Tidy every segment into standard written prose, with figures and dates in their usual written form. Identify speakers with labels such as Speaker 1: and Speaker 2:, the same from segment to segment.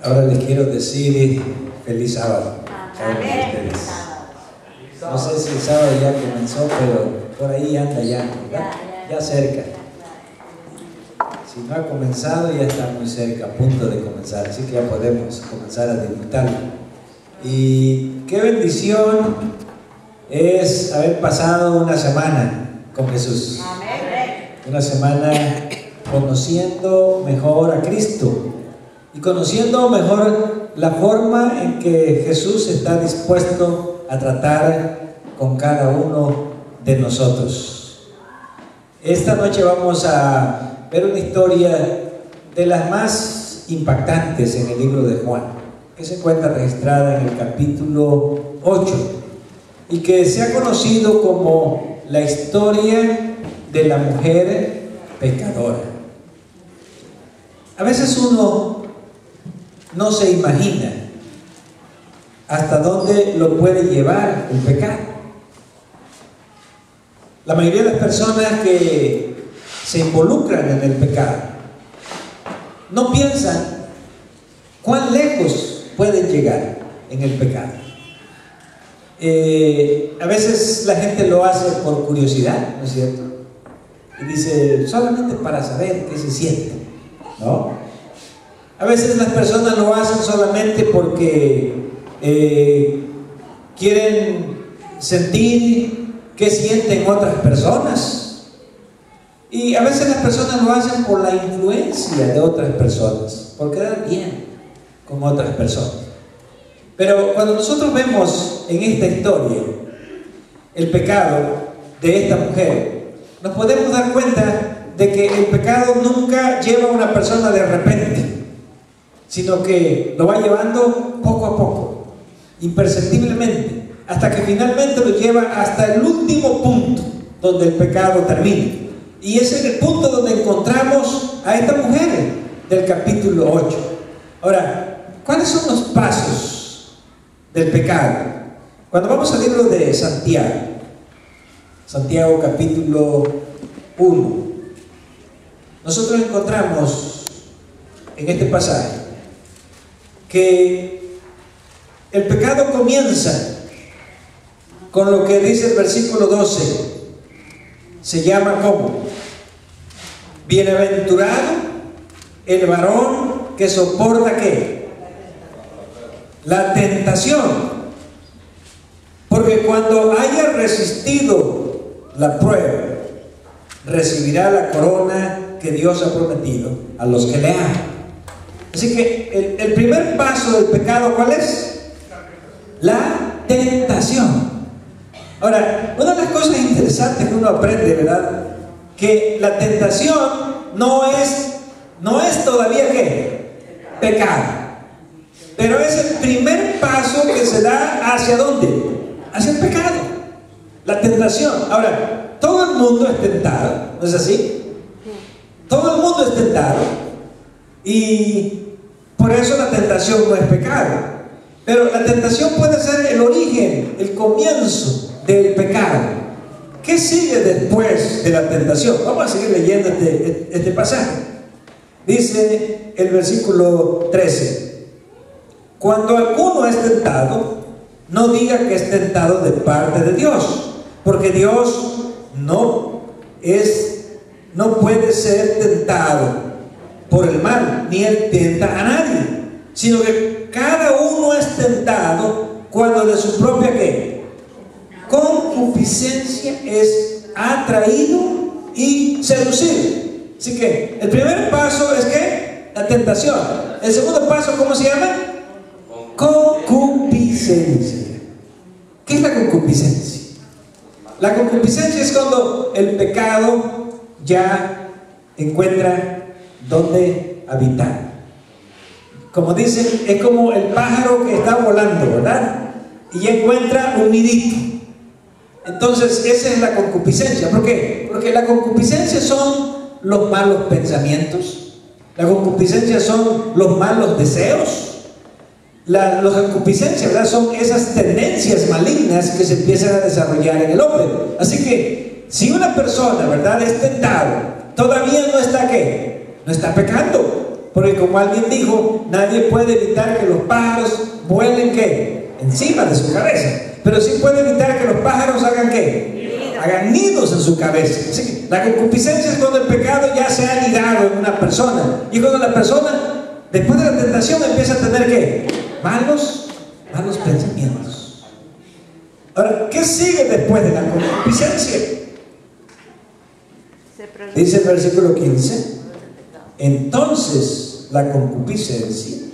Speaker 1: Ahora les quiero decir feliz sábado.
Speaker 2: Amén.
Speaker 1: No sé si el sábado ya comenzó, pero por ahí anda ya, ¿verdad? Ya cerca. Si no ha comenzado, ya está muy cerca, a punto de comenzar, así que ya podemos comenzar a disfrutarlo. Y qué bendición es haber pasado una semana con Jesús. Una semana conociendo mejor a Cristo y conociendo mejor la forma en que Jesús está dispuesto a tratar con cada uno de nosotros. Esta noche vamos a ver una historia de las más impactantes en el libro de Juan, que se encuentra registrada en el capítulo 8 y que se ha conocido como la historia de la mujer pecadora. A veces uno no se imagina hasta dónde lo puede llevar el pecado. La mayoría de las personas que se involucran en el pecado no piensan cuán lejos pueden llegar en el pecado. A veces la gente lo hace por curiosidad, ¿no es cierto? Y dice, solamente para saber qué se siente, ¿no? A veces las personas lo hacen solamente porque quieren sentir qué sienten otras personas. Y a veces las personas lo hacen por la influencia de otras personas, por quedar bien con otras personas. Pero cuando nosotros vemos en esta historia el pecado de esta mujer, nos podemos dar cuenta de que el pecado nunca lleva a una persona de repente, sino que lo va llevando poco a poco, imperceptiblemente, hasta que finalmente lo lleva hasta el último punto donde el pecado termina. Y ese es el punto donde encontramos a esta mujer del capítulo 8. Ahora, ¿cuáles son los pasos del pecado? Cuando vamos al libro de Santiago capítulo 1, nosotros encontramos en este pasaje que el pecado comienza con lo que dice el versículo 12. Se llama como: bienaventurado el varón que soporta ¿qué? La tentación, porque cuando haya resistido la prueba, recibirá la corona que Dios ha prometido a los que le aman. Así que el primer paso del pecado, ¿cuál es? La tentación. Ahora, una de las cosas interesantes que uno aprende, ¿verdad? Que la tentación no es todavía ¿qué? Pecado. Pero es el primer paso que se da ¿hacia dónde? Hacia el pecado. La tentación. Ahora, todo el mundo es tentado, ¿no es así? Todo el mundo es tentado. Y por eso la tentación no es pecado. Pero la tentación puede ser el origen, el comienzo del pecado. ¿Qué sigue después de la tentación? Vamos a seguir leyendo este pasaje. Dice el versículo 13: cuando alguno es tentado, no diga que es tentado de parte de Dios, porque Dios no puede ser tentado por el mal, ni él tenta a nadie, sino que cada uno es tentado cuando de su propia ¿qué? Concupiscencia es atraído y seducido. Así que el primer paso es ¿qué? La tentación. El segundo paso, ¿cómo se llama? Concupiscencia. ¿Qué es la concupiscencia? La concupiscencia es cuando el pecado ya encuentra dónde habitar. Como dicen, es como el pájaro que está volando, ¿verdad? Y ya encuentra un nidito. Entonces esa es la concupiscencia. ¿Por qué? Porque la concupiscencia son los malos pensamientos, la concupiscencia son los malos deseos. La concupiscencia, ¿verdad? Son esas tendencias malignas que se empiezan a desarrollar en el hombre. Así que si una persona, ¿verdad?, es tentado, todavía no está ¿qué? No está pecando. Porque como alguien dijo, nadie puede evitar que los pájaros vuelen ¿qué? Encima de su cabeza. Pero sí puede evitar que los pájaros hagan ¿qué? Hagan nidos en su cabeza. Así que la concupiscencia es cuando el pecado ya se ha ligado en una persona. Y cuando la persona, después de la tentación, empieza a tener ¿qué? Malos pensamientos. Ahora, ¿qué sigue después de la concupiscencia? Dice el versículo 15. Entonces la concupiscencia,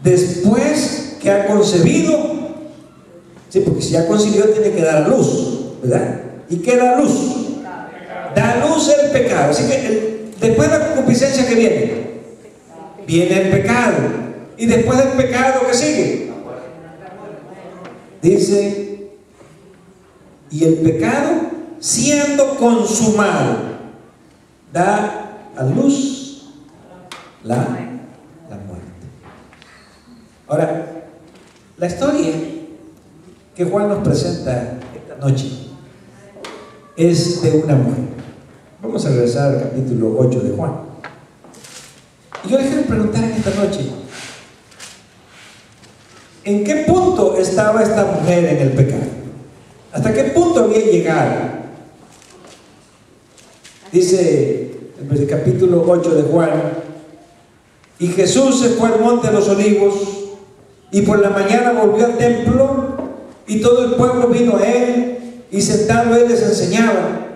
Speaker 1: después que ha concebido, sí, porque si ya concibió tiene que dar a luz, ¿verdad? ¿Y qué da a luz? Da a luz el pecado. Así que después de la concupiscencia, ¿qué viene? Viene el pecado. Y después del pecado, ¿qué sigue? Dice, y el pecado, siendo consumado, da a luz la muerte. Ahora, la historia que Juan nos presenta esta noche es de una mujer. Vamos a regresar al capítulo 8 de Juan. Y yo les quiero preguntar en esta noche, ¿en qué punto estaba esta mujer en el pecado? ¿Hasta qué punto había llegado? Dice en el capítulo 8 de Juan, y Jesús se fue al monte de los olivos, y por la mañana volvió al templo, y todo el pueblo vino a él, y sentado él les enseñaba.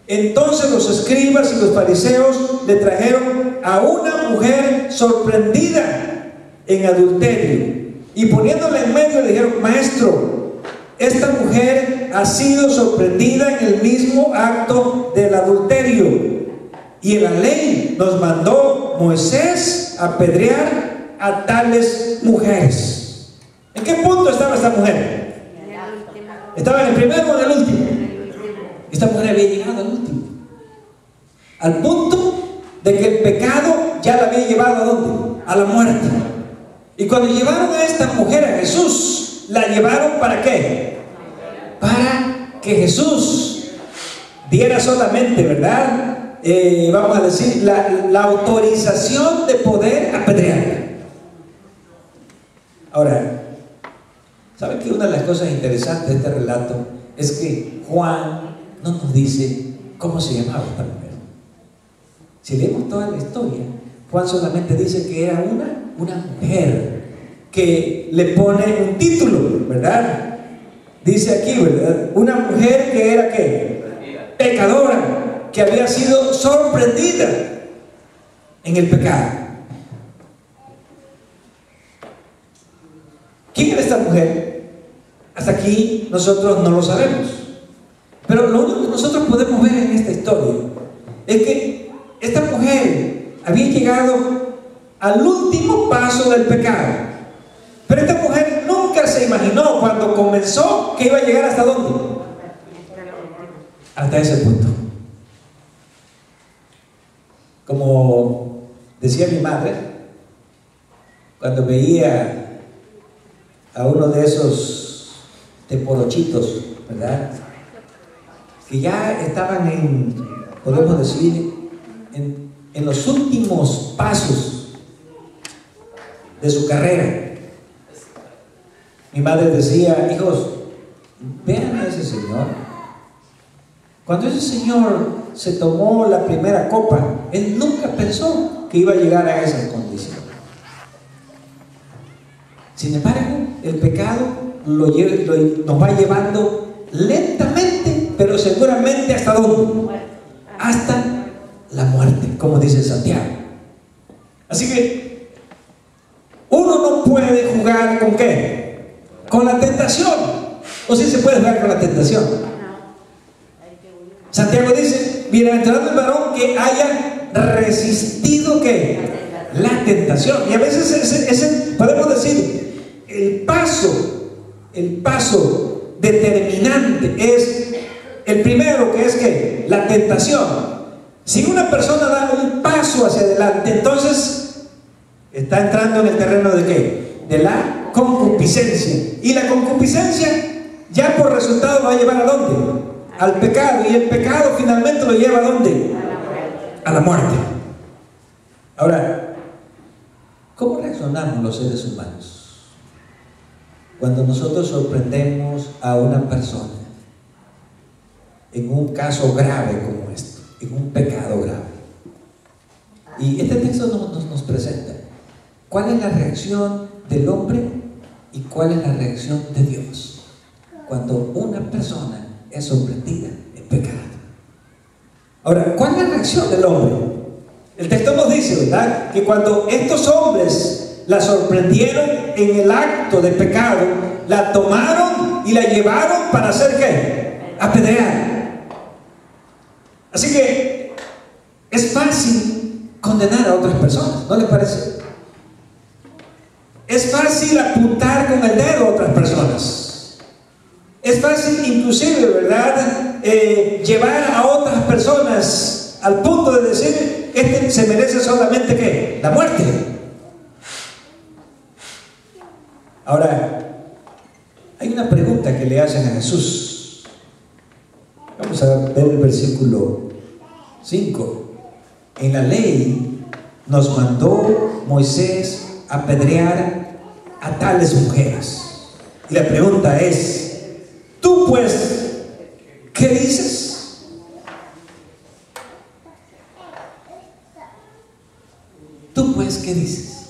Speaker 1: Entonces los escribas y los fariseos le trajeron a una mujer sorprendida en adulterio, y poniéndola en medio le dijeron, maestro, esta mujer ha sido sorprendida en el mismo acto del adulterio, y en la ley nos mandó Moisés apedrear a tales mujeres. ¿En qué punto estaba esta mujer? ¿Estaba en el primero o en el último? Esta mujer había llegado al último, al punto de que el pecado ya la había llevado ¿a dónde? A la muerte. Y cuando llevaron a esta mujer a Jesús, la llevaron ¿para qué? Para que Jesús diera solamente, ¿verdad? Vamos a decir, la autorización de poder apedrearla. Ahora, ¿saben que una de las cosas interesantes de este relato es que Juan no nos dice cómo se llamaba esta mujer? Si leemos toda la historia, Juan solamente dice que era una mujer, que le pone un título, ¿verdad? Dice aquí, ¿verdad? Una mujer que era ¿qué? Pecadora, que había sido sorprendida en el pecado. ¿Quién era esta mujer? Hasta aquí nosotros no lo sabemos. Pero lo único que nosotros podemos ver en esta historia es que esta mujer había llegado al último paso del pecado. Pero esta mujer nunca se imaginó cuando comenzó que iba a llegar ¿hasta dónde? Hasta ese punto. Como decía mi madre, cuando veía a uno de esos teporochitos, ¿verdad? Que ya estaban podemos decir, en los últimos pasos de su carrera. Mi madre decía, hijos, vean a ese señor. Cuando ese señor se tomó la primera copa, él nunca pensó que iba a llegar a esa condición. Sin embargo, el pecado nos va llevando lentamente, pero seguramente ¿hasta dónde? Hasta la muerte, como dice Santiago. Así que uno no puede jugar ¿con qué? Con la tentación. ¿O sí se puede jugar con la tentación? Santiago dice, bienaventurado el varón que haya resistido ¿qué? La tentación. Y a veces podemos decir, el paso determinante es el primero, que es ¿qué? La tentación. Si una persona da un paso hacia adelante, entonces está entrando en el terreno de ¿qué? De la concupiscencia. Y la concupiscencia ya por resultado va a llevar ¿a dónde? Al pecado. Y el pecado finalmente lo lleva ¿a dónde? A la muerte. Ahora, ¿Cómo reaccionamos los seres humanos cuando nosotros sorprendemos a una persona en un caso grave como esto, en un pecado grave? Y este texto nos presenta cuál es la reacción del hombre y cuál es la reacción de Dios cuando una persona es sorprendida en pecado. Ahora, ¿cuál es la reacción del hombre? El texto nos dice, ¿verdad?, que cuando estos hombres la sorprendieron en el acto de pecado, la tomaron y la llevaron para hacer ¿qué? Apedrear. Así que es fácil condenar a otras personas, ¿no les parece? Es fácil apuntar con el dedo a otras personas. Es fácil inclusive, ¿verdad?, llevar a otras personas al punto de decir, este se merece solamente ¿qué? La muerte. Ahora, hay una pregunta que le hacen a Jesús. Vamos a ver el versículo 5. En la ley nos mandó Moisés apedrear a tales mujeres. Y la pregunta es, ¿tú pues qué dices? ¿Tú pues qué dices?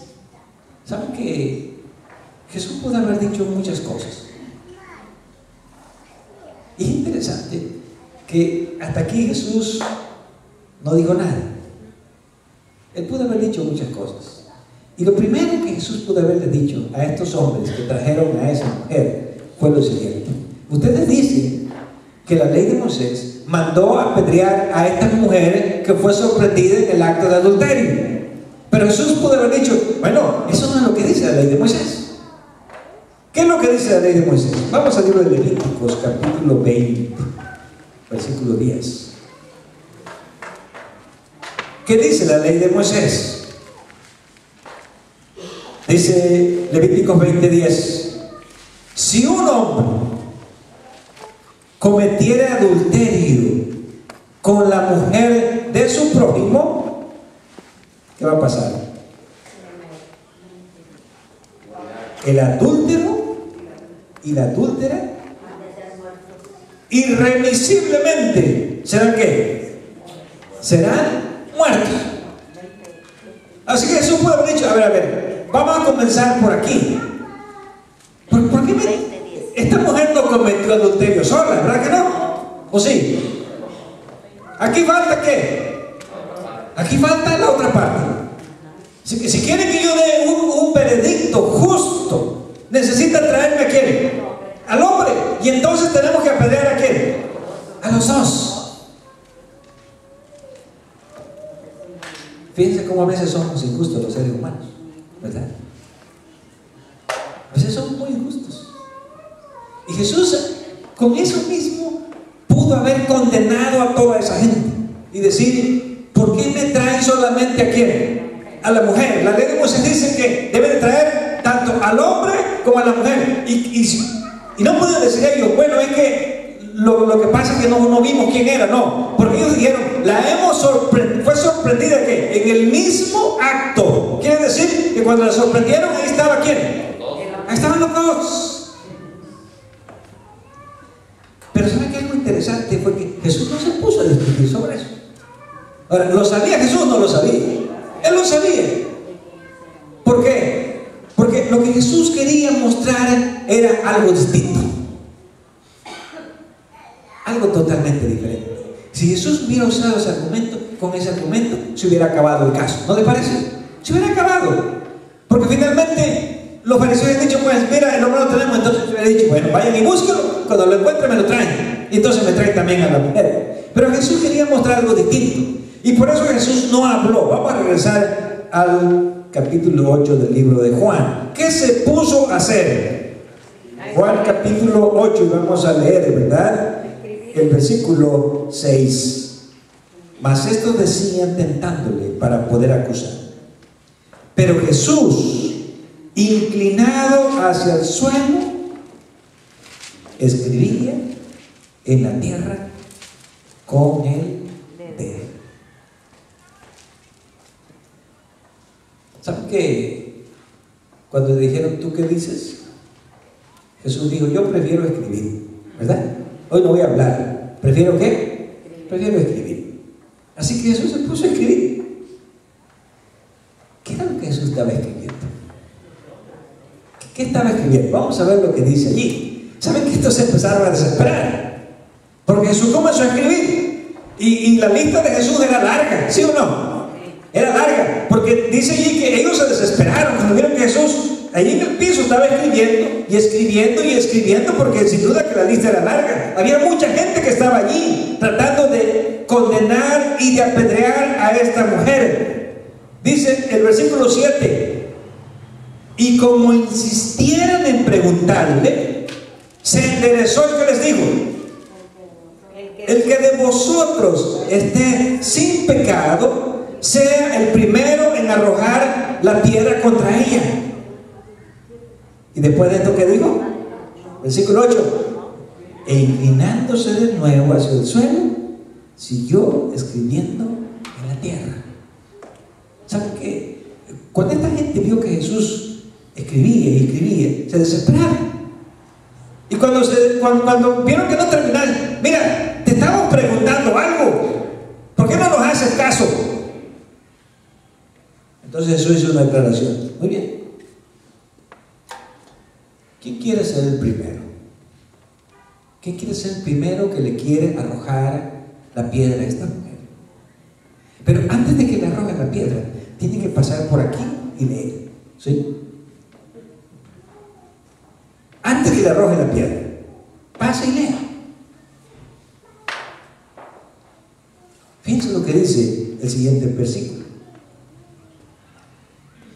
Speaker 1: ¿Saben que Jesús puede haber dicho muchas cosas? Y es interesante que hasta aquí Jesús no dijo nada. Él pudo haber dicho muchas cosas. Y lo primero que Jesús pudo haberle dicho a estos hombres que trajeron a esa mujer fue lo siguiente: ustedes dicen que la ley de Moisés mandó apedrear a esta mujer que fue sorprendida en el acto de adulterio. Pero Jesús pudo haber dicho, bueno, eso no es lo que dice la ley de Moisés. ¿Qué es lo que dice la ley de Moisés? Vamos al libro de Levíticos, capítulo 20, versículo 10. ¿Qué dice la ley de Moisés? Dice Levíticos 20:10: si un hombre cometiera adulterio con la mujer de su prójimo, ¿qué va a pasar? El adúltero y la adúltera irremisiblemente ¿serán qué? Serán muertos. Así que Jesús puede haber dicho, a ver, vamos a comenzar por aquí. ¿Por qué esta mujer no cometió adulterio sola, verdad que no? ¿O sí? Aquí falta ¿qué? Aquí falta la otra parte. Si quieren que yo dé un veredicto justo, necesitan traerme a quién, al hombre, y entonces tenemos que apedrear a quién, a los dos. Fíjense cómo a veces somos injustos los seres humanos, ¿verdad? A veces somos muy injustos. Y Jesús con eso mismo pudo haber condenado a toda esa gente y decir, ¿por qué me traen solamente a quién? A la mujer. La ley de Moisés dice que deben traer tanto al hombre como a la mujer. Y no pueden decir ellos, bueno, es que lo que pasa es que no vimos quién era. No, porque ellos dijeron, fue sorprendida ¿qué? En el mismo acto. Quiere decir que cuando la sorprendieron, ahí estaba ¿quién? Ahí estaban los dos. Pero ¿saben qué? Algo interesante fue que Jesús no se puso a discutir sobre eso. Ahora, ¿lo sabía Jesús? No lo sabía. Él lo sabía. ¿Por qué? Porque lo que Jesús quería mostrar era algo distinto, algo totalmente diferente. Si Jesús hubiera usado ese argumento, con ese argumento se hubiera acabado el caso, ¿no le parece? Se hubiera acabado, porque finalmente los fariseos han dicho, pues mira, el hombre lo tenemos. Entonces hubiera dicho, bueno, vayan y búsquenlo, cuando lo encuentren me lo traen, y entonces me traen también a la mujer. Pero Jesús quería mostrar algo distinto, y por eso Jesús no habló. Vamos a regresar al capítulo 8 del libro de Juan. ¿Qué se puso a hacer? Juan capítulo 8, y vamos a leer, ¿verdad? El versículo 6. Mas estos decían tentándole para poder acusar. Pero Jesús, inclinado hacia el suelo, escribía en la tierra con el dedo. ¿Saben que Cuando le dijeron, ¿tú qué dices? Jesús dijo, yo prefiero escribir, ¿verdad? Hoy no voy a hablar. ¿Prefiero qué? Prefiero escribir. Así que Jesús se puso a escribir. ¿Qué era lo que Jesús estaba escribiendo? ¿Qué estaba escribiendo? Vamos a ver lo que dice allí. ¿Saben que estos se empezaron a desesperar? Porque Jesús comenzó a escribir. Y la lista de Jesús era larga, ¿sí o no? Era larga, porque dice allí que ellos se desesperaron cuando vieron que Jesús allí en el piso estaba escribiendo y escribiendo y escribiendo, porque sin duda que la lista era larga. Había mucha gente que estaba allí tratando de condenar y de apedrear a esta mujer. Dice el versículo 7, y como insistieran en preguntarle, se enderezó el que les dijo: el que de vosotros esté sin pecado, sea el primero en arrojar la piedra contra ella. Y después de esto, ¿qué dijo? Versículo 8. E inclinándose de nuevo hacia el suelo, siguió escribiendo en la tierra. ¿Saben qué? Cuando esta gente vio que Jesús escribía y escribía, se desesperaron. Y cuando vieron que no terminaron, mira, te estamos preguntando algo, ¿por qué no nos haces caso? Entonces Jesús hizo una declaración. Muy bien. ¿Quién quiere ser el primero? ¿Quién quiere ser el primero que le quiere arrojar la piedra a esta mujer? Pero antes de que le arroje la piedra, tiene que pasar por aquí y leer. ¿Sí? Antes que le arroje la piedra, pasa y lea. Fíjense lo que dice el siguiente versículo.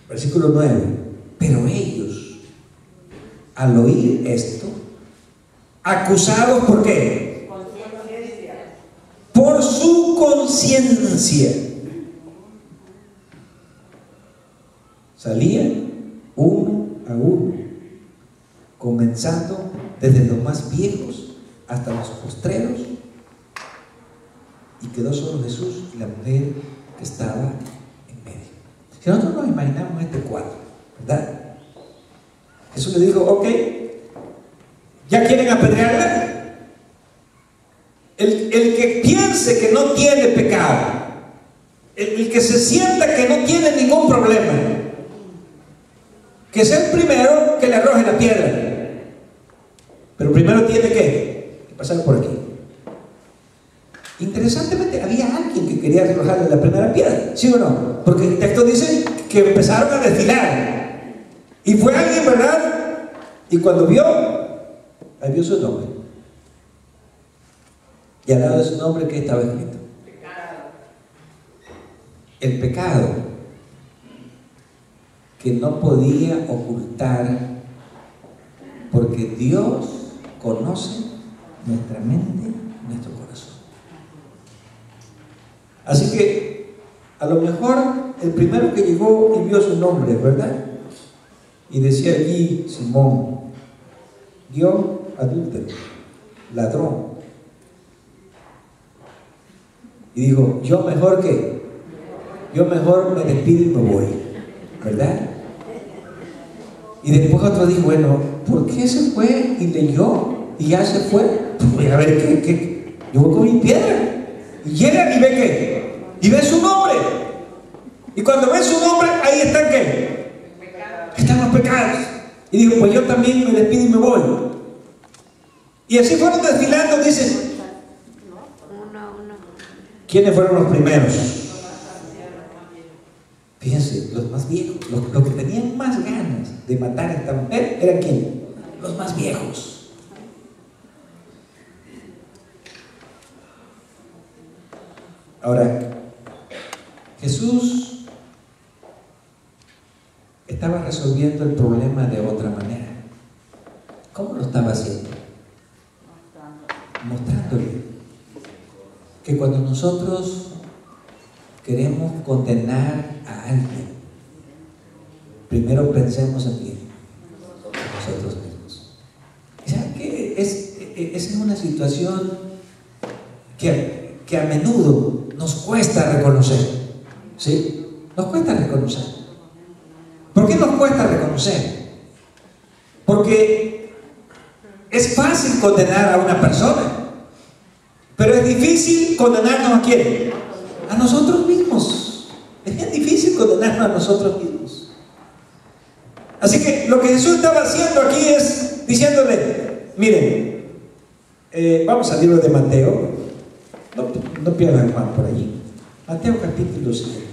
Speaker 1: Versículo 9. Pero ellos, al oír esto, acusados ¿por qué? Por su conciencia, salían uno a uno, comenzando desde los más viejos hasta los postreros, y quedó solo Jesús y la mujer que estaba en medio. Si nosotros nos imaginamos este cuadro, ¿verdad? Jesús le dijo, ok, ¿ya quieren apedrearla? El que piense que no tiene pecado, el que se sienta que no tiene ningún problema, que sea el primero que le arroje la piedra. Pero primero tiene que pasar por aquí. Interesantemente, había alguien que quería arrojarle la primera piedra, ¿sí o no? Porque el texto dice que empezaron a desfilar. Y fue alguien, ¿verdad? Y cuando vio, ahí vio su nombre. Y al lado de su nombre, ¿qué estaba escrito? El pecado que no podía ocultar, porque Dios conoce nuestra mente, nuestro corazón. Así que a lo mejor el primero que llegó y vio su nombre, ¿verdad? Y decía allí Simón, guión adúltero, ladrón. Y dijo, yo mejor me despido y me voy, ¿verdad? Y después otro dijo, bueno, ¿por qué se fue y leyó y ya se fue? Pues voy a ver qué. Yo voy con mi piedra. Y llega y ve qué. Y ve su nombre. Y cuando ve su nombre, ahí están qué. Están los pecados. Y dijo, pues yo también me despido y me voy. Y así fueron desfilando, dicen. ¿Quiénes fueron los primeros? Fíjense, los más viejos, los que tenían más ganas de matar a esta mujer, ¿eran quién? Los más viejos. Ahora, Jesús estaba resolviendo el problema de otra manera. ¿Cómo lo estaba haciendo? Mostrándole que cuando nosotros queremos condenar a alguien, primero pensemos en quién, en nosotros mismos. ¿Y saben qué? Esa es una situación que a menudo nos cuesta reconocer, ¿sí? Nos cuesta reconocer. ¿Por qué nos cuesta reconocer? Porque es fácil condenar a una persona, pero es difícil condenarnos ¿a quién? A nosotros mismos. Es bien difícil condenarnos a nosotros mismos. Así que lo que Jesús estaba haciendo aquí es diciéndole, miren, vamos al libro de Mateo, no pierdan más por allí. Mateo capítulo 7.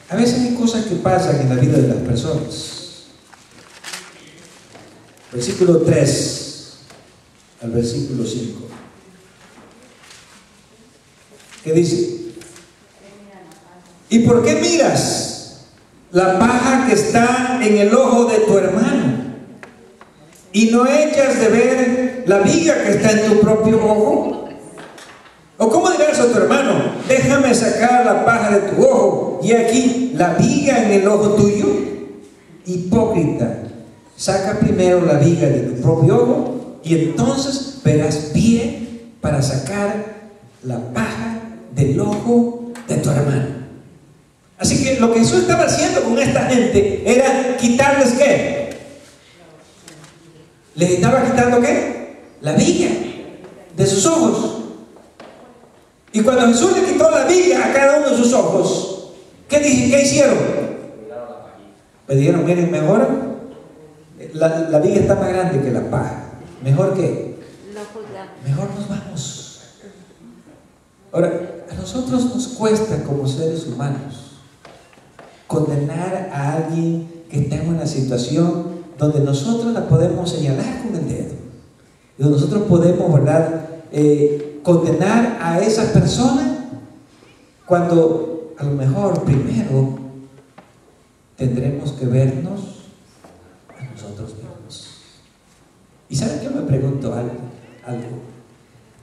Speaker 1: A veces hay cosas que pasan en la vida de las personas. Versículo 3 al versículo 5. ¿Qué dice? ¿Y por qué miras la paja que está en el ojo de tu hermano y no echas de ver la viga que está en tu propio ojo? ¿O cómo dirás a tu hermano, déjame sacar la paja de tu ojo y aquí la viga en el ojo tuyo? Hipócrita, saca primero la viga de tu propio ojo y entonces verás bien para sacar la paja del ojo de tu hermano. Así que lo que Jesús estaba haciendo con esta gente era quitarles ¿qué? Les estaba quitando ¿qué? La viga de sus ojos. Y cuando Jesús le quitó la viga a cada uno de sus ojos, ¿qué hicieron? Me dijeron, miren, mejor la viga está más grande que la paja. ¿Mejor qué? Mejor nos vamos. Ahora, a nosotros nos cuesta como seres humanos condenar a alguien que está en una situación donde nosotros la podemos señalar con el dedo, donde nosotros podemos, ¿verdad?, condenar a esa persona, cuando a lo mejor primero tendremos que vernos a nosotros mismos. ¿Y saben qué? Me pregunto algo.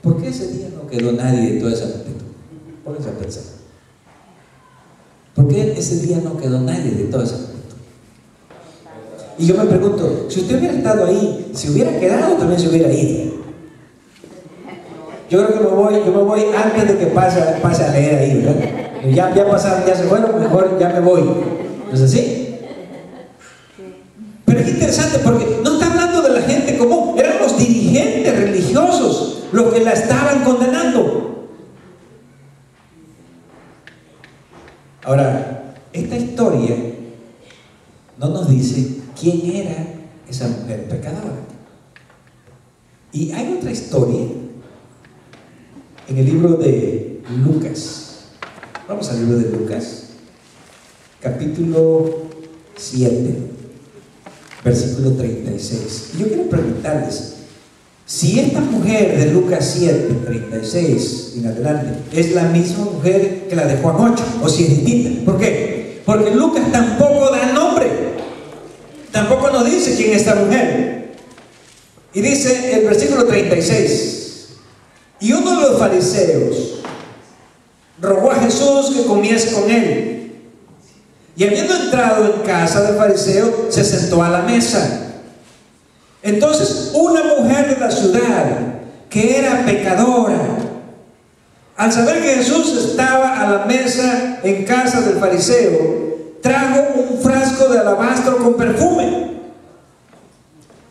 Speaker 1: ¿Por qué ese día no quedó nadie de toda esa multitud? Pónganse a pensar. ¿Por qué ese día no quedó nadie de toda esa multitud? Y yo me pregunto, si usted hubiera estado ahí, si hubiera quedado, también se hubiera ido. Yo creo que yo me voy antes de que pase a leer ahí, ¿verdad? Ya pasaron, ya se fueron, mejor ya me voy. ¿No es así? Pero es interesante porque no está hablando de la gente común, eran los dirigentes religiosos los que la estaban condenando. Ahora, esta historia no nos dice quién era esa mujer pecadora. Y hay otra historia en el libro de Lucas. Vamos al libro de Lucas, capítulo 7, versículo 36. Y yo quiero preguntarles, si esta mujer de Lucas 7, 36 en adelante es la misma mujer que la de Juan 8, o si es distinta. ¿Por qué? Porque Lucas tampoco da nombre, tampoco nos dice quién es esta mujer. Y dice el versículo 36: y uno de los fariseos rogó a Jesús que comiese con él. Y habiendo entrado en casa del fariseo, se sentó a la mesa. Entonces una mujer de la ciudad, que era pecadora, al saber que Jesús estaba a la mesa en casa del fariseo, trajo un frasco de alabastro con perfume.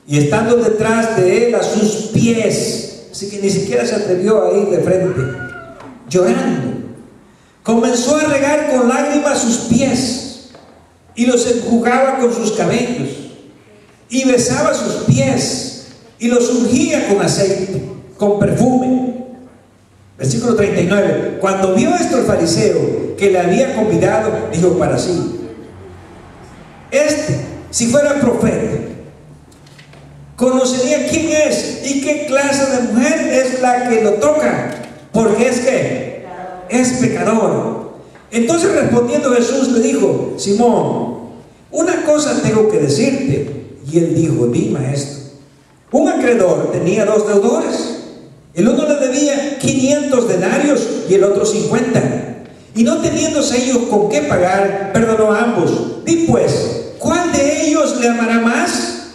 Speaker 1: Y estando detrás de él a sus pies, así que ni siquiera se atrevió a ir de frente, llorando, comenzó a regar con lágrimas sus pies y los enjugaba con sus cabellos y besaba sus pies y los ungía con aceite, con perfume. Versículo 39: cuando vio esto el fariseo que le había convidado, dijo para sí: si fuera profeta, conocería quién es y qué clase de mujer es la que lo toca, porque es que es pecador. Entonces respondiendo Jesús le dijo: Simón, una cosa tengo que decirte. Y él dijo: di, maestro. Un acreedor tenía 2 deudores. El uno le debía 500 denarios y el otro 50. Y no teniéndose ellos con qué pagar, perdonó a ambos. Di pues, ¿cuál de ellos le amará más?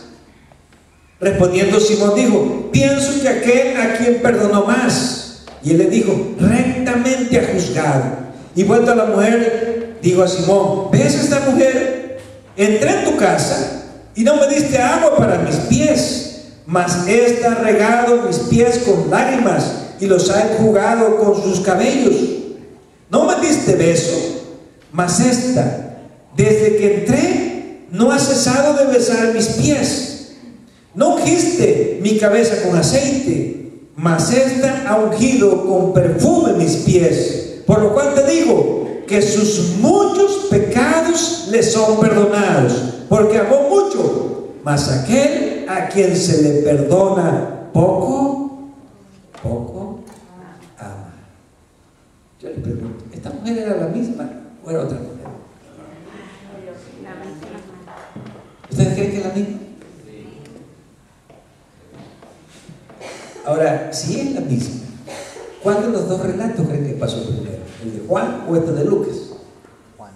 Speaker 1: Respondiendo Simón dijo: pienso que aquel a quien perdonó más. Y él le dijo: rectamente ha juzgado. Y vuelto a la mujer, dijo a Simón: ¿ves esta mujer? entré en tu casa y no me diste agua para mis pies, mas ésta ha regado mis pies con lágrimas y los ha enjugado con sus cabellos. No me diste beso, mas esta, desde que entré, no ha cesado de besar mis pies. No ungiste mi cabeza con aceite, mas esta ha ungido con perfume mis pies. Por lo cual te digo que sus muchos pecados le son perdonados, porque amó mucho. Mas aquel a quien se le perdona poco, poco ama. Yo le pregunto, ¿esta mujer era la misma o era otra mujer? ¿Ustedes creen que es la misma? Ahora, si es la misma, ¿cuál de los dos relatos creen que pasó primero? ¿El de Juan o este de Lucas? Juan.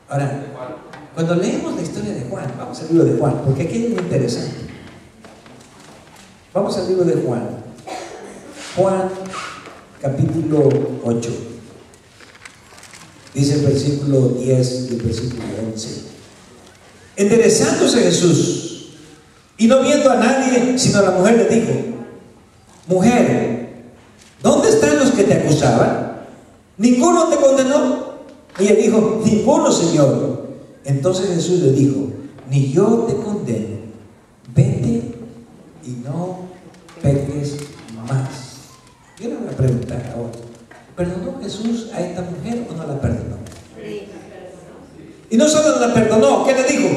Speaker 1: Ahora, cuando leemos la historia de Juan, vamos al libro de Juan, porque aquí es muy interesante. Vamos al libro de Juan. Juan, capítulo 8. Dice el versículo 10 y el versículo 11. Enderezándose Jesús, y no viendo a nadie, sino a la mujer, le dijo: mujer, ¿dónde están los que te acusaban? ¿Ninguno te condenó? Y ella dijo: ninguno, Señor. Entonces Jesús le dijo: ni yo te condeno, vete y no peques más. Yo le voy a preguntar ahora, ¿perdonó Jesús a esta mujer o no la perdonó? Sí. Y no solo la perdonó, ¿qué le dijo?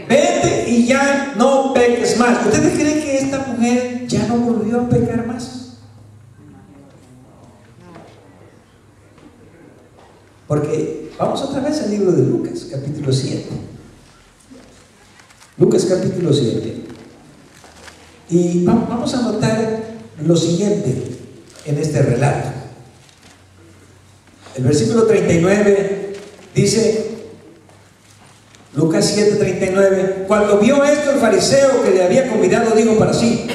Speaker 1: Vete y ya no peques más. ¿Ustedes creen que esta mujer ya no volvió a pecar más? Porque vamos otra vez al libro de Lucas, capítulo 7. Lucas, capítulo 7. Y vamos a notar lo siguiente en este relato. El versículo 39 dice, Lucas 7:39, cuando vio esto el fariseo que le había convidado, dijo para sí: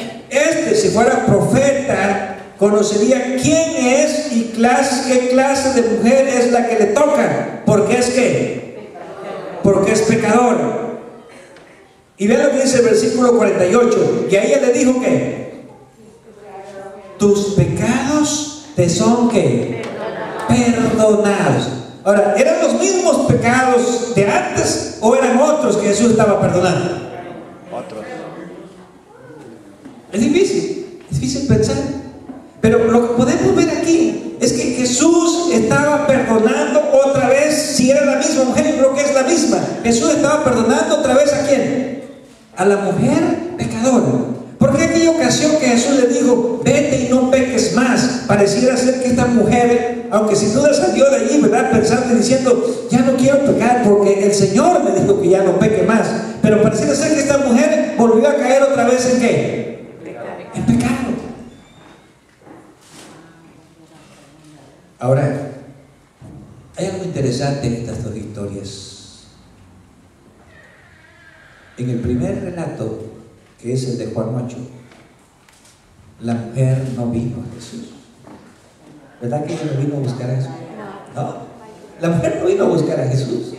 Speaker 1: si fuera profeta, conocería quién es y qué clase de mujer es la que le toca, porque es ¿qué? Porque es pecador. Y vean lo que dice el versículo 48, y a ella le dijo que tus pecados te son ¿qué? Perdonados. Ahora, ¿eran los mismos pecados de antes o eran otros que Jesús estaba perdonando? Otros. Es difícil pensar. Pero lo que podemos ver aquí es que Jesús estaba perdonando otra vez. Si era la misma mujer, yo creo que es la misma. Jesús estaba perdonando otra vez ¿a quién? A la mujer pecadora. Porque en aquella ocasión que Jesús le dijo: vete y no peques más, pareciera ser que esta mujer, aunque sin duda salió de allí, ¿verdad?, pensando y diciendo: ya no quiero pecar porque el Señor me dijo que ya no peque más. Pero pareciera ser que esta mujer volvió a caer otra vez ¿en qué? En pecado. Ahora, hay algo interesante en estas dos historias. En el primer relato, que es el de Juan 8, la mujer no vino a Jesús. ¿Verdad que ella no vino a buscar a Jesús? No, la mujer no vino a buscar a Jesús.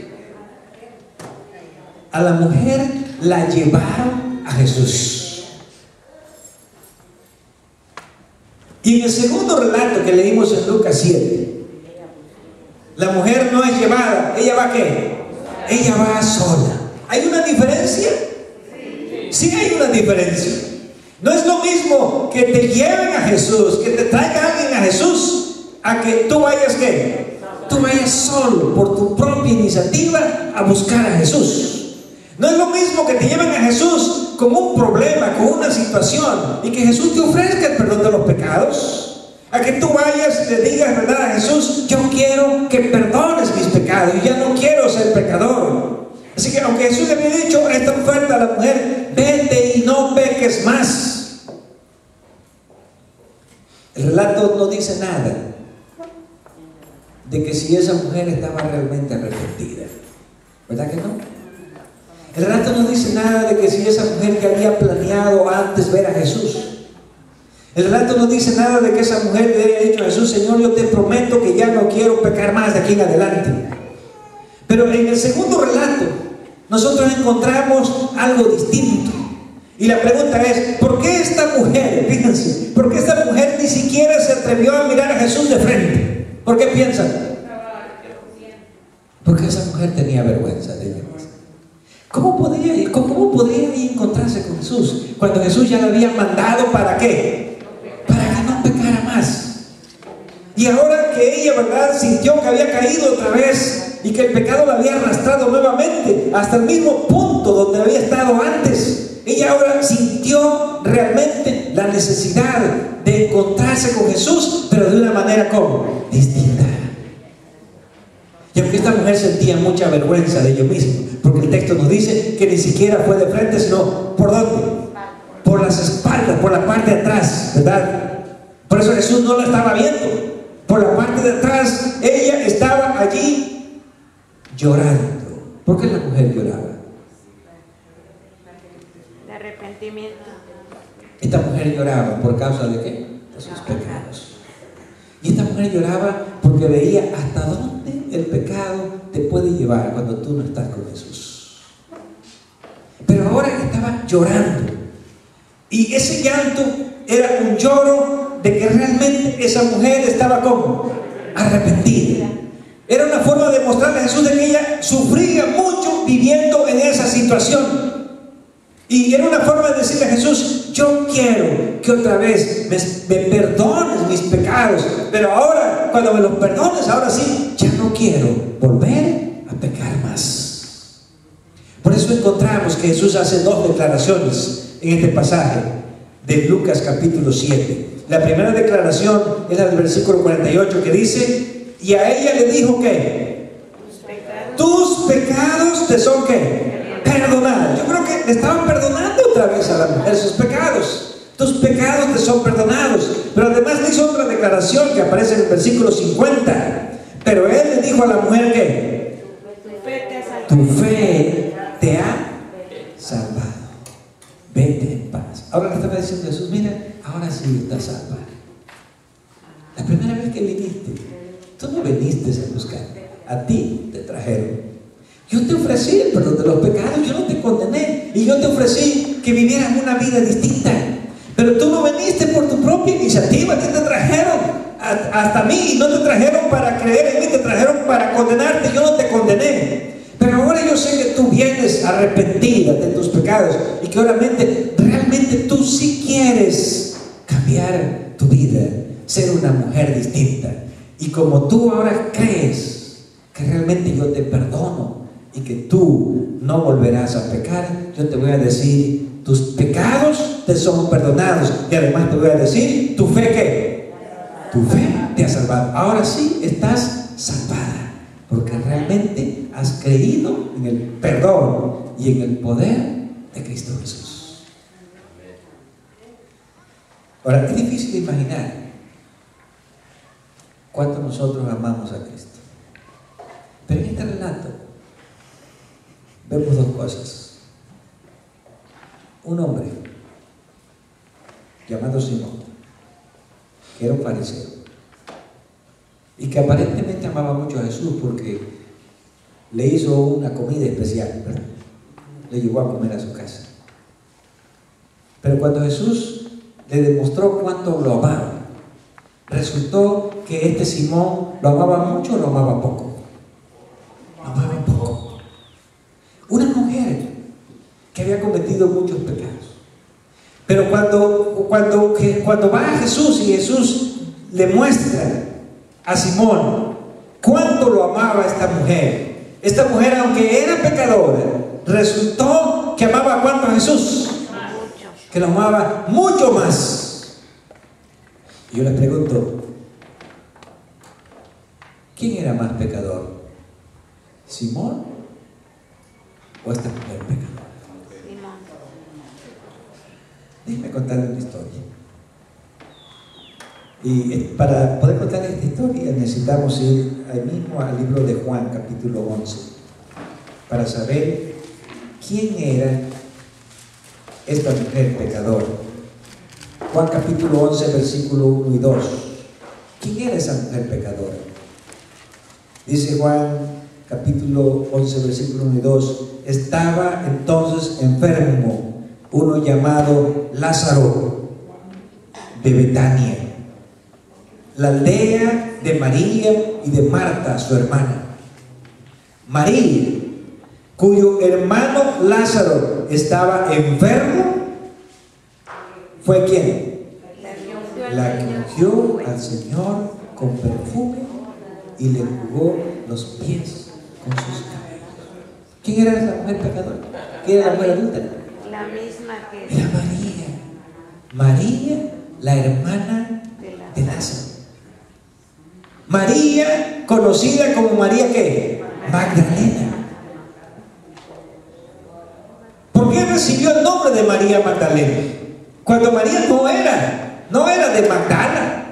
Speaker 1: A la mujer la llevaron a Jesús. Y en el segundo relato que leímos en Lucas 7, la mujer no es llevada. ¿Ella va ¿qué? Ella va sola. ¿Hay una diferencia? Sí hay una diferencia. No es lo mismo que te lleven a Jesús, que te traiga alguien a Jesús, a que tú vayas ¿qué? Tú vayas solo, por tu propia iniciativa, a buscar a Jesús. No es lo mismo que te lleven a Jesús con un problema, con una situación, y que Jesús te ofrezca el perdón de los pecados, a que tú vayas y le digas, ¿verdad?, a Jesús: yo quiero que perdones mis pecados, y ya no quiero ser pecador. Así que aunque Jesús le había dicho esta oferta a la mujer: vete y no peques más, el relato no dice nada de que si esa mujer estaba realmente arrepentida. ¿Verdad que no? El relato no dice nada de que si esa mujer que había planeado antes ver a Jesús. El relato no dice nada de que esa mujer le haya dicho a Jesús: Señor, yo te prometo que ya no quiero pecar más de aquí en adelante. Pero en el segundo relato nosotros encontramos algo distinto. Y la pregunta es: ¿por qué esta mujer, fíjense, por qué esta mujer ni siquiera se atrevió a mirar a Jesús de frente? ¿Por qué piensan? Porque esa mujer tenía vergüenza de Dios. ¿Cómo podría encontrarse con Jesús cuando Jesús ya le había mandado para qué? Para que no pecara más. Y ahora que ella, ¿verdad?, sintió que había caído otra vez y que el pecado la había arrastrado nuevamente hasta el mismo punto donde había estado antes, ella ahora sintió realmente la necesidad de encontrarse con Jesús, pero de una manera como distinta. Y aunque esta mujer sentía mucha vergüenza de ello mismo, porque el texto nos dice que ni siquiera fue de frente, sino ¿por dónde? Por las espaldas, por la parte de atrás, ¿verdad? Por eso Jesús no la estaba viendo. Por la parte de atrás, ella estaba allí llorando. ¿Por qué la mujer lloraba?
Speaker 2: De arrepentimiento.
Speaker 1: Esta mujer lloraba ¿por causa de qué? De sus pecados. Y esta mujer lloraba porque veía hasta dónde el pecado te puede llevar cuando tú no estás con Jesús. Pero ahora estaba llorando. Y ese llanto era un lloro de que realmente esa mujer estaba como arrepentida. Era una forma de mostrarle a Jesús de que ella sufría mucho viviendo en esa situación. Y era una forma de decirle a Jesús: yo quiero que otra vez me perdones mis pecados, pero ahora, cuando me los perdones, ahora sí, ya no quiero volver a pecar más. Por eso encontramos que Jesús hace dos declaraciones en este pasaje de Lucas capítulo 7. La primera declaración es la del versículo 48, que dice: y a ella le dijo que tus pecados te son ¿qué? Perdonados. Yo creo que le estaban perdonando otra vez a la mujer sus pecados. Tus pecados te son perdonados. Pero además le hizo otra declaración que aparece en el versículo 50. Pero él le dijo a la mujer que tu fe te ha salvado. Vete en paz. Ahora le estaba diciendo Jesús: mira, ahora sí estás salva. La primera vez que viniste, tú no viniste a buscar, a ti te trajeron. Yo te ofrecí el perdón de los pecados, yo no te condené, y yo te ofrecí que vivieras una vida distinta. Pero tú no viniste por tu propia iniciativa, que te trajeron hasta mí, y no te trajeron para creer en mí, te trajeron para condenarte. Yo no te condené. Pero ahora yo sé que tú vienes arrepentida de tus pecados y que realmente tú sí quieres cambiar tu vida, ser una mujer distinta. Y como tú ahora crees que realmente yo te perdono y que tú no volverás a pecar, yo te voy a decir: tus pecados te son perdonados. Y además te voy a decir: ¿tu fe qué? Tu fe te ha salvado. Ahora sí estás salvada, porque realmente has creído en el perdón y en el poder de Cristo Jesús. Ahora, es difícil de imaginar cuánto nosotros amamos a Cristo. Pero en este relato vemos dos cosas. Un hombre llamado Simón, que era un fariseo y que aparentemente amaba mucho a Jesús porque le hizo una comida especial, ¿verdad? Le llevó a comer a su casa. Pero cuando Jesús le demostró cuánto lo amaba, resultó que este Simón lo amaba mucho o lo amaba poco. Lo amaba poco. Una mujer que había cometido muchos pecados. Pero cuando va a Jesús y Jesús le muestra a Simón cuánto lo amaba esta mujer, aunque era pecadora, resultó que amaba a cuánto a Jesús, que lo amaba mucho más. Y yo les pregunto: ¿quién era más pecador? ¿Simón o esta mujer pecadora? Déjenme contarles una historia. Y para poder contar esta historia necesitamos ir ahí mismo al libro de Juan, capítulo 11, para saber quién era esta mujer pecadora. Juan capítulo 11, versículo 1 y 2. ¿Quién era esa mujer pecadora? Dice Juan capítulo 11, versículo 1 y 2. Estaba entonces enfermo uno llamado Lázaro de Betania, la aldea de María y de Marta, su hermana. María, cuyo hermano Lázaro estaba enfermo, ¿fue quién? La que ungió al Señor con perfume y le jugó los pies con sus cabellos. ¿Quién era esa mujer pecadora? ¿Quién era la mujer adúltera?
Speaker 2: La misma que
Speaker 1: Era María. María, la hermana de Lázaro. María, conocida como María, ¿qué? Magdalena. ¿Por qué recibió el nombre de María Magdalena? Cuando María no era de Magdala.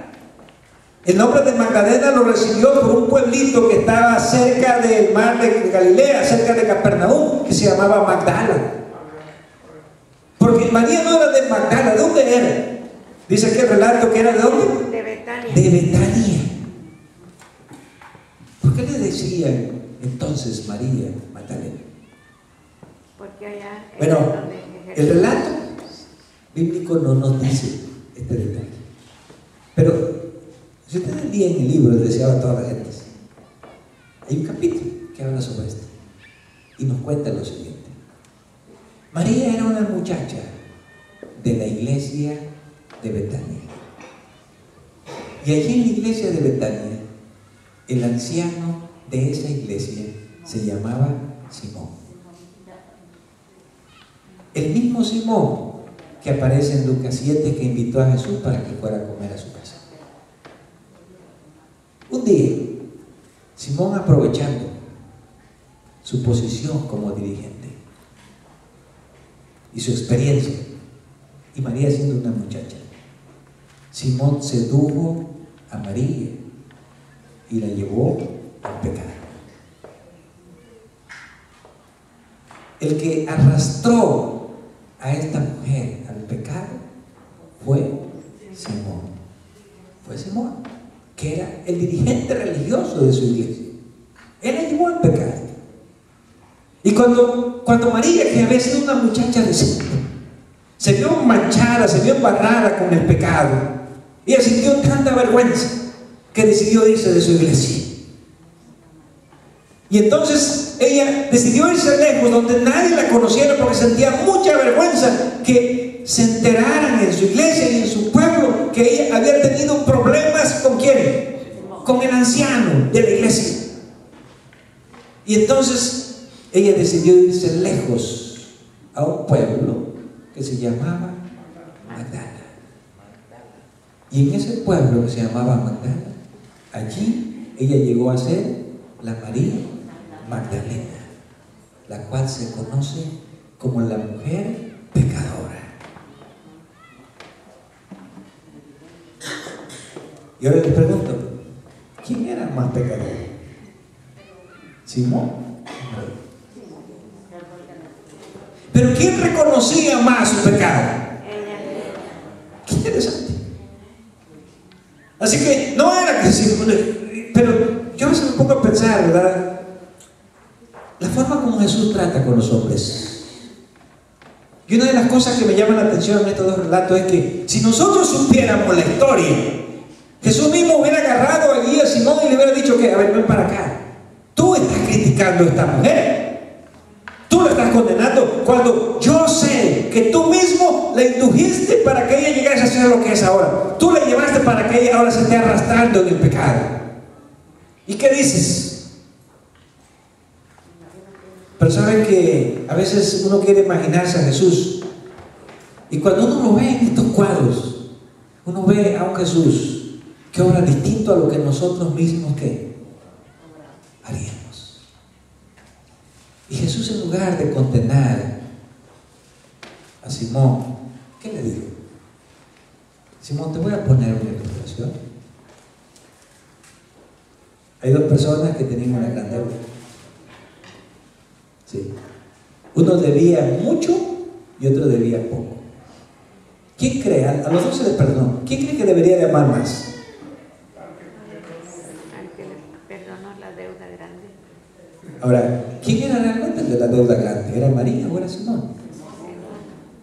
Speaker 1: El nombre de Magdalena lo recibió por un pueblito que estaba cerca del mar de Galilea, cerca de Capernaum, que se llamaba Magdala. Porque María no era de Magdala. ¿De dónde era? Dice que el relato que era ¿de dónde?
Speaker 2: de Betania.
Speaker 1: De Betania. ¿Por qué le decían entonces María Magdalena?
Speaker 2: Porque allá es
Speaker 1: Bueno,
Speaker 2: donde
Speaker 1: el relato bíblico no nos dice este detalle. Pero si ustedes leen el libro, les deseaba a todas las gentes, hay un capítulo que habla sobre esto y nos cuenta lo siguiente. María era una muchacha de la iglesia de Betania. Y allí en la iglesia de Betania, el anciano de esa iglesia se llamaba Simón. El mismo Simón que aparece en Lucas 7, que invitó a Jesús para que fuera a comer a su casa. Un día, Simón, aprovechando su posición como dirigente y su experiencia, y María siendo una muchacha, Simón sedujo a María y la llevó al pecado. El que arrastró a esta mujer al pecado fue Simón. Fue Simón, que era el dirigente religioso de su iglesia. Él la llevó al pecado. Y cuando María, que había sido una muchacha decente, se vio manchada, se vio embarrada con el pecado, ella sintió tanta vergüenza que decidió irse de su iglesia. Y entonces ella decidió irse lejos, donde nadie la conociera, porque sentía mucha vergüenza que se enteraran en su iglesia y en su pueblo que ella había tenido problemas. ¿Con quién? Con el anciano de la iglesia. Y entonces ella decidió irse lejos a un pueblo que se llamaba Magdala. Y en ese pueblo que se llamaba Magdala, allí ella llegó a ser la María Magdalena, la cual se conoce como la mujer pecadora. Y ahora les pregunto, ¿quién era más pecador? ¿Simón? ¿Pero quién reconocía más su pecado? Qué interesante. Así que no era que Simón, pero yo a veces me pongo a pensar, ¿verdad? La forma como Jesús trata con los hombres. Y una de las cosas que me llama la atención en estos dos relatos es que si nosotros supiéramos la historia, Jesús mismo hubiera agarrado allí a Simón y le hubiera dicho que, a ver, ven para acá. Tú estás criticando a esta mujer. Tú la estás condenando cuando yo sé que tú mismo la indujiste para que ella llegase a ser lo que es ahora. Tú la llevaste para que ella ahora se esté arrastrando en el pecado. ¿Y qué dices? Pero saben que a veces uno quiere imaginarse a Jesús, y cuando uno lo ve en estos cuadros, uno ve a un Jesús que obra distinto a lo que nosotros mismos ¿qué? Haríamos. Y Jesús, en lugar de condenar a Simón, ¿qué le dijo? Simón, te voy a poner una ilustración. Hay dos personas que tenían una gran deuda. Sí. Uno debía mucho y otro debía poco. ¿Quién cree? A los dos se les perdonó. ¿Quién cree que debería de amar más?
Speaker 2: Al que le perdonó la deuda grande.
Speaker 1: Ahora, ¿quién era realmente el de la deuda grande? ¿Era María o era Simón?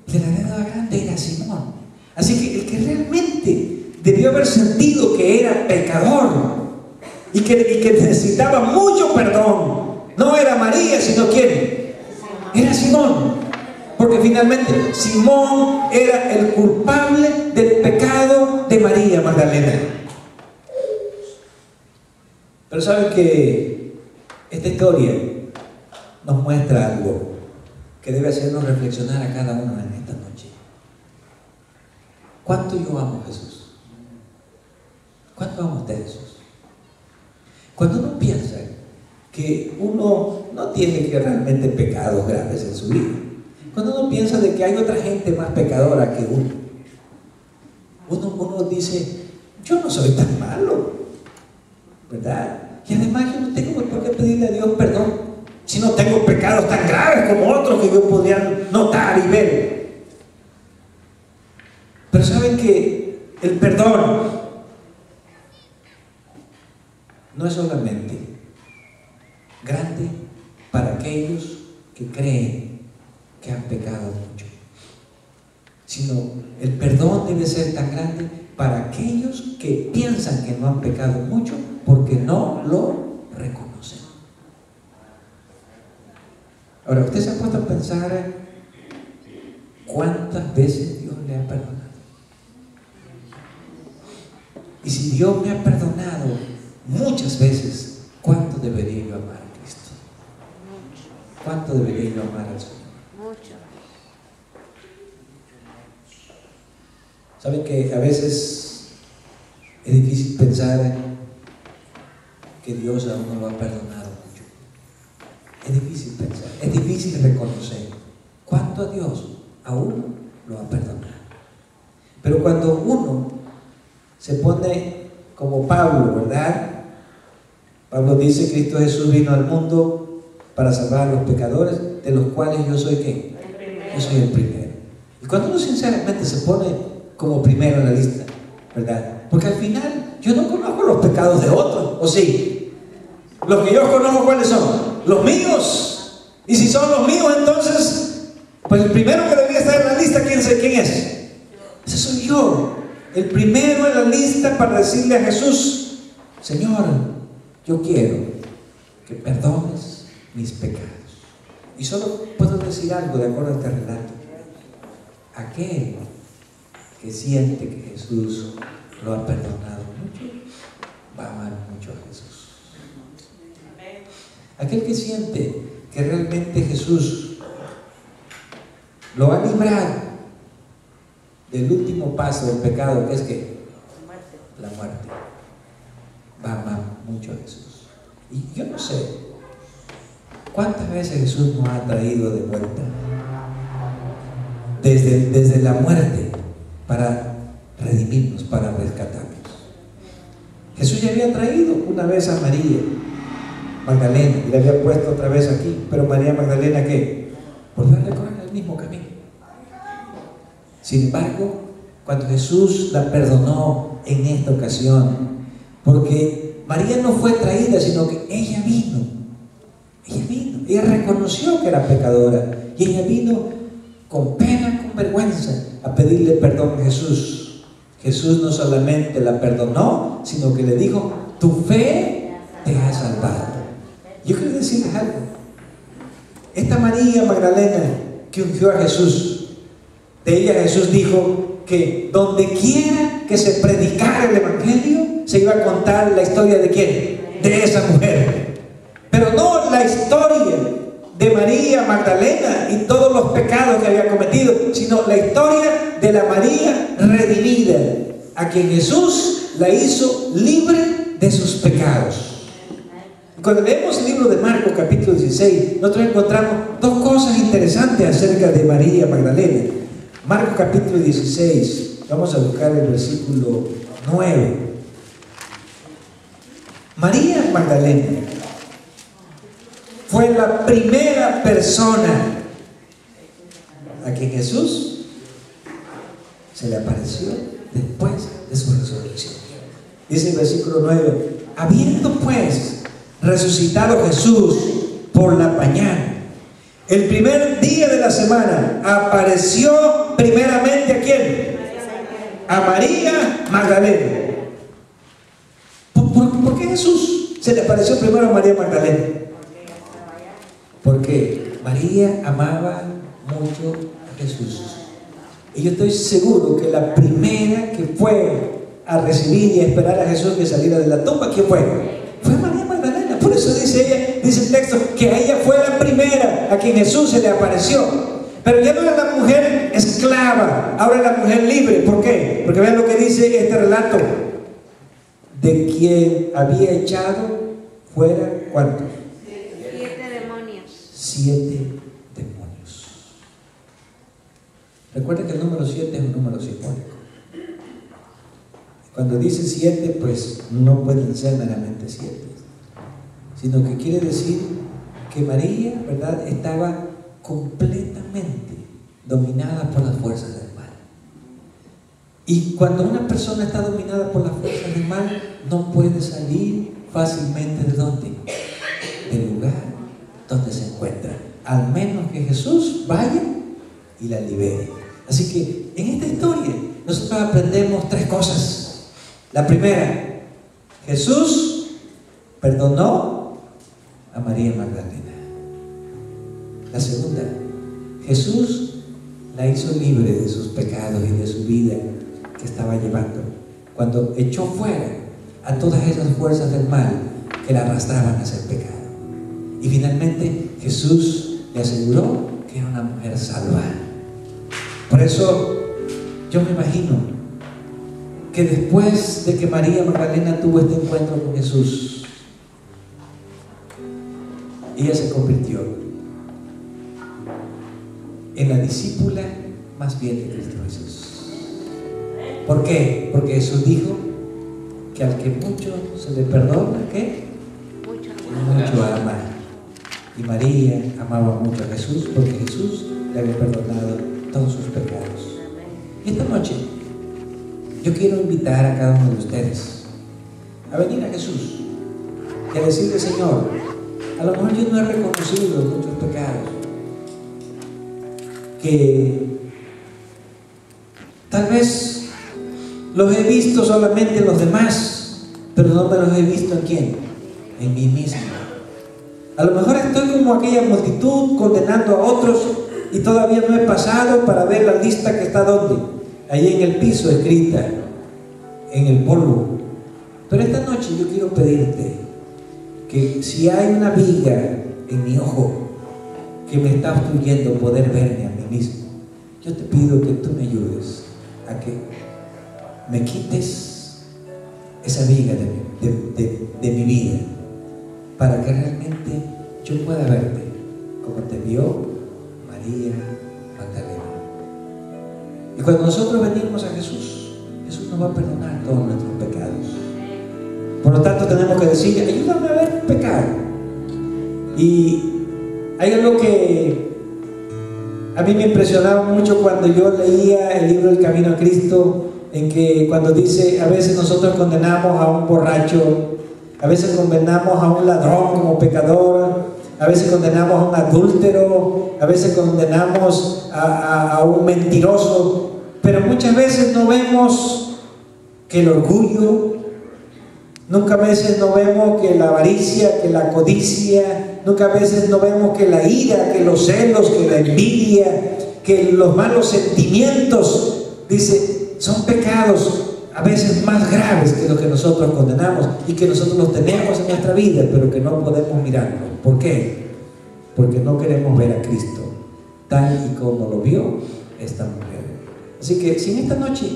Speaker 1: El de la deuda grande era Simón. Así que el que realmente debió haber sentido que era pecador y que necesitaba mucho perdón, no era María, sino ¿quién? Era Simón. Porque finalmente Simón era el culpable del pecado de María Magdalena. Pero saben que esta historia nos muestra algo que debe hacernos reflexionar a cada uno en esta noche. ¿Cuánto yo amo a Jesús? ¿Cuánto amo a usted, Jesús? Cuando uno piensa que uno no tiene que realmente pecados graves en su vida, cuando uno piensa de que hay otra gente más pecadora que uno dice, yo no soy tan malo, ¿verdad? Y además yo no tengo por qué pedirle a Dios perdón si no tengo pecados tan graves como otros que yo podría notar y ver. Pero saben que el perdón no es solamente grande para aquellos que creen que han pecado mucho, sino el perdón debe ser tan grande para aquellos que piensan que no han pecado mucho porque no lo reconocen. Ahora, usted se ha puesto a pensar cuántas veces Dios le ha perdonado. Y si Dios me ha perdonado muchas veces, ¿cuánto debería yo amar a Cristo? ¿Cuánto debería yo amar al Señor?
Speaker 2: Mucho.
Speaker 1: Saben que a veces es difícil pensar que Dios a uno lo ha perdonado mucho. Es difícil pensar, es difícil reconocer cuánto a Dios a uno lo ha perdonado. Pero cuando uno se pone como Pablo, ¿verdad? Pablo dice: Cristo Jesús vino al mundo para salvar a los pecadores, de los cuales yo soy ¿qué? Yo soy el primero. Y cuando uno sinceramente se pone como primero en la lista, ¿verdad? Porque al final yo no conozco los pecados de otros, ¿o sí? Los que yo conozco, ¿cuáles son? Los míos. Y si son los míos, entonces, pues el primero que debería estar en la lista, ¿quién es? Ese soy yo. El primero en la lista para decirle a Jesús: Señor, yo quiero que perdones mis pecados. Y solo puedo decir algo de acuerdo a este relato: aquel que siente que Jesús lo ha perdonado mucho, va a amar mucho a Jesús. Aquel que siente que realmente Jesús lo ha librado del último paso del pecado, que es que la muerte, va a amar mucho a Jesús. Y yo no sé cuántas veces Jesús nos ha traído de vuelta desde la muerte para redimirnos, para rescatarnos. Jesús ya había traído una vez a María Magdalena y la había puesto otra vez aquí, pero María Magdalena, ¿qué? Volvió a recorrer el mismo camino. Sin embargo, cuando Jesús la perdonó en esta ocasión, porque María no fue traída, sino que ella vino, ella reconoció que era pecadora y ella vino con pena, con vergüenza, a pedirle perdón a Jesús. Jesús no solamente la perdonó, sino que le dijo: tu fe te ha salvado. Yo quiero decirles algo: esta María Magdalena que ungió a Jesús, de ella Jesús dijo que donde quiera que se predicara el evangelio, se iba a contar la historia ¿de quién? De esa mujer. Pero no la historia de María Magdalena y todos los pecados que había cometido, sino la historia de la María redimida, a quien Jesús la hizo libre de sus pecados. Cuando leemos el libro de Marcos capítulo 16, nosotros encontramos dos cosas interesantes acerca de María Magdalena. Marcos capítulo 16, vamos a buscar el versículo 9. María Magdalena fue la primera persona a quien Jesús se le apareció después de su resurrección. Dice el versículo 9: habiendo pues resucitado Jesús por la mañana, el primer día de la semana, apareció primeramente ¿a quién? A María Magdalena. ¿Por qué Jesús se le apareció primero a María Magdalena? Porque María amaba mucho a Jesús. Y yo estoy seguro que la primera que fue a recibir y a esperar a Jesús que saliera de la tumba, ¿quién fue? Fue María Magdalena. Por eso dice ella, dice el texto, que a ella fue la primera a quien Jesús se le apareció. Pero ya no era la mujer esclava, ahora es la mujer libre. ¿Por qué? Porque vean lo que dice este relato: de quien había echado fuera, ¿cuántos?
Speaker 2: 7 demonios.
Speaker 1: 7 demonios. Recuerden que el número 7 es un número simbólico. Cuando dice 7, pues no pueden ser meramente 7, sino que quiere decir que María, ¿verdad?, estaba completamente dominada por las fuerzas del mal. Y cuando una persona está dominada por las fuerzas del mal, no puede salir fácilmente ¿de dónde? Del lugar donde se encuentra, al menos que Jesús vaya y la libere. Así que en esta historia nosotros aprendemos 3 cosas. La primera: Jesús perdonó a María Magdalena. La segunda: Jesús la hizo libre de sus pecados y de su vida que estaba llevando, cuando echó fuera a todas esas fuerzas del mal que la arrastraban a hacer pecado. Y finalmente Jesús le aseguró que era una mujer salva. Por eso yo me imagino que después de que María Magdalena tuvo este encuentro con Jesús, ella se convirtió en la discípula más fiel de Cristo Jesús. ¿Por qué? Porque Jesús dijo que al que mucho se le perdona, ¿qué? Mucho ama. Y María amaba mucho a Jesús porque Jesús le había perdonado todos sus pecados. Y esta noche yo quiero invitar a cada uno de ustedes a venir a Jesús y a decirle: Señor, a lo mejor yo no he reconocido muchos pecados, que tal vez los he visto solamente en los demás, pero no me los he visto en ¿quién? En mí mismo. A lo mejor estoy como aquella multitud condenando a otros y todavía no he pasado para ver la lista que está ¿dónde? Allí en el piso, escrita en el polvo. Pero esta noche yo quiero pedirte que si hay una viga en mi ojo que me está obstruyendo poder verme a mí mismo, yo te pido que tú me ayudes a que me quites esa viga de mi vida, para que realmente yo pueda verte como te vio María Magdalena. Y cuando nosotros venimos a Jesús, Jesús nos va a perdonar todos nuestros pecados. Por lo tanto tenemos que decir: ayúdame a ver mi pecado. Y hay algo que a mí me impresionaba mucho cuando yo leía el libro El Camino a Cristo, en que cuando dice: a veces nosotros condenamos a un borracho, a veces condenamos a un ladrón como pecador, a veces condenamos a un adúltero, a veces condenamos a un mentiroso, pero muchas veces no vemos que el orgullo, nunca a veces no vemos que la avaricia, que la codicia, nunca a veces no vemos que la ira, que los celos, que la envidia, que los malos sentimientos, dice, son pecados a veces más graves que los que nosotros condenamos y que nosotros los tenemos en nuestra vida, pero que no podemos mirarlo. ¿Por qué? Porque no queremos ver a Cristo tal y como lo vio esta mujer. Así que si en esta noche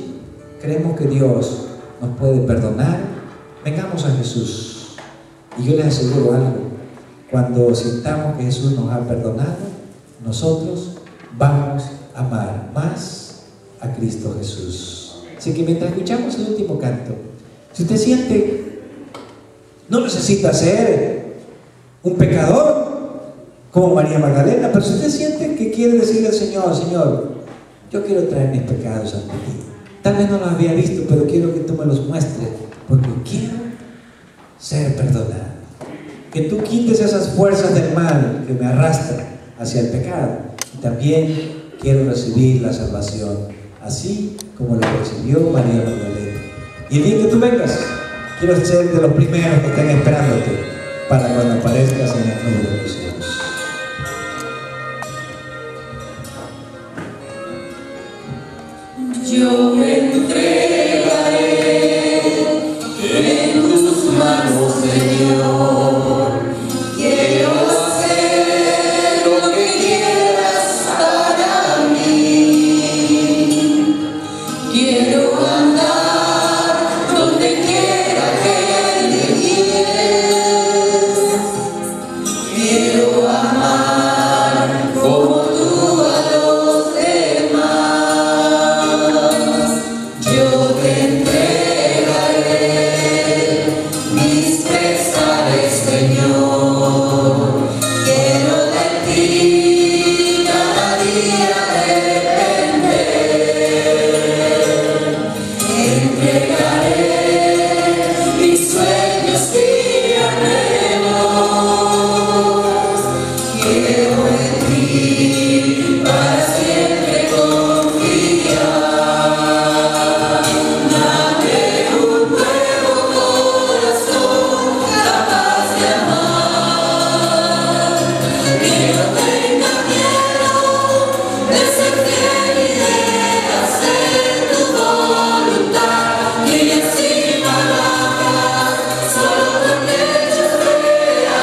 Speaker 1: creemos que Dios nos puede perdonar, vengamos a Jesús. Y yo les aseguro algo: cuando sintamos que Jesús nos ha perdonado, nosotros vamos a amar más a Cristo Jesús. Así que mientras escuchamos el último canto, si usted siente, no necesita ser un pecador como María Magdalena, pero si usted siente que quiere decirle al Señor: Señor, yo quiero traer mis pecados ante ti. Tal vez no los había visto, pero quiero que tú me los muestres, porque quiero ser perdonado. Que tú quites esas fuerzas del mal que me arrastran hacia el pecado. Y también quiero recibir la salvación, así como la recibió María Magdalena. Y el día que tú vengas, quiero ser de los primeros que estén esperándote para cuando aparezcas en la nube de los cielos.
Speaker 3: Yo me entregaré en tus manos, Señor. Quiero hacer lo que quieras para mí. Quiero andar donde quiera que me guíes. Quiero amar como tú a los demás. Yo te entregaré mis pesares, Señor. Quiero de ti cada día depender. Entregaré mis sueños y anhelos. Quiero en ti para siempre confiar. Dame un nuevo corazón capaz de amar. Que no tenga miedo de ser fiel y de hacer tu voluntad. Que sin palabras, solo con hechos de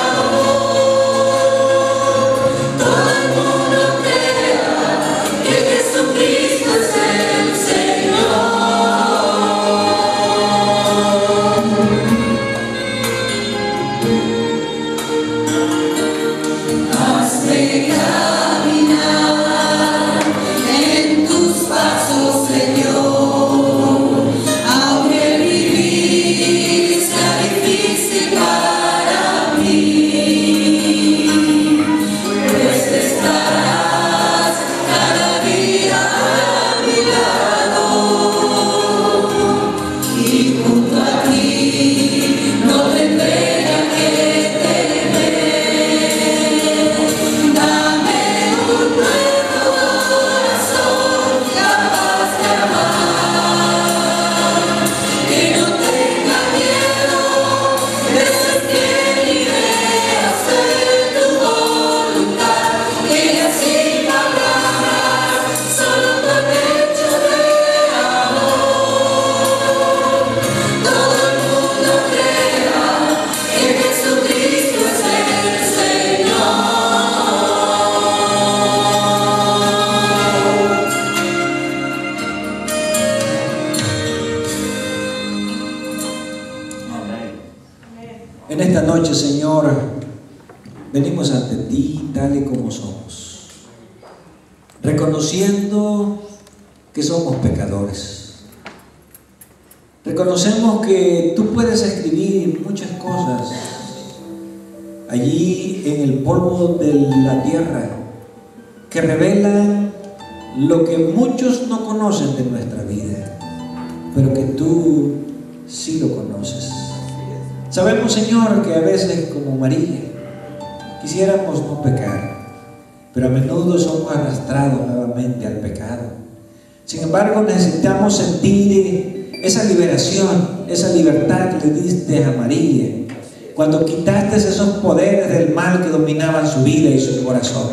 Speaker 3: amor, todo el mundo crea que Jesucristo es el Señor. Hazme caminar en tus pasos, Señor, aunque vivir sea difícil para mí, pues estarás cada día a mi lado, y junto a ti no tendré a qué temer. Dame un nuevo corazón capaz de amar, que no tenga miedo de ser fiel y de hacer tu voluntad. Que sin palabras, solo con hechos de amor, todo el mundo crea que Jesucristo es el Señor.
Speaker 1: En esta noche, Señor, venimos ante ti tal y como somos, reconociendo que somos pecadores. Reconocemos que tú puedes escribir muchas cosas allí en el polvo de la tierra que revelan lo que muchos no conocen de nuestra vida, pero que tú sí lo conoces. Sabemos, Señor, que a veces, como María, quisiéramos no pecar, pero a menudo somos arrastrados nuevamente al pecado. Sin embargo, necesitamos sentir esa liberación, esa libertad que le diste a María cuando quitaste esos poderes del mal que dominaban su vida y su corazón.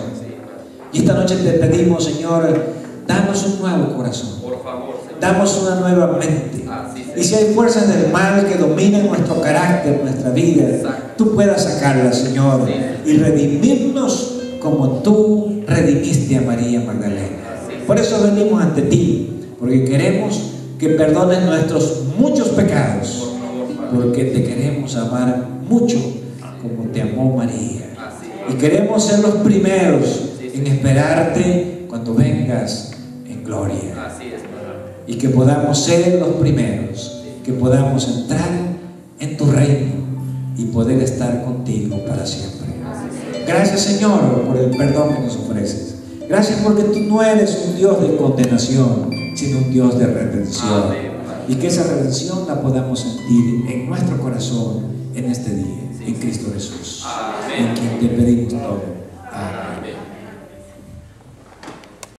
Speaker 1: Y esta noche te pedimos, Señor, danos un nuevo corazón.
Speaker 4: Por favor, Señor.
Speaker 1: Damos una nueva mente.
Speaker 4: Así sea.
Speaker 1: Y si hay fuerzas del mal que dominan nuestro carácter, nuestra vida,
Speaker 4: Exacto.
Speaker 1: tú puedas sacarlas, Señor,
Speaker 4: Sí.
Speaker 1: y redimirnos como tú redimiste a María Magdalena.
Speaker 4: Así es.
Speaker 1: Por eso venimos ante ti, porque queremos que perdones nuestros muchos pecados,
Speaker 4: Por favor, Padre.
Speaker 1: porque te queremos amar mucho como te amó María.
Speaker 4: Así
Speaker 1: Y
Speaker 4: es.
Speaker 1: queremos ser los primeros en esperarte cuando vengas en gloria.
Speaker 4: Así es, Padre.
Speaker 1: Y que podamos ser los primeros, que podamos entrar en tu reino y poder estar contigo para siempre. Gracias, Señor, por el perdón que nos ofreces. Gracias porque tú no eres un Dios de condenación, sino un Dios de redención. Y que esa redención la podamos sentir en nuestro corazón en este día, en Cristo Jesús, en quien te pedimos todo.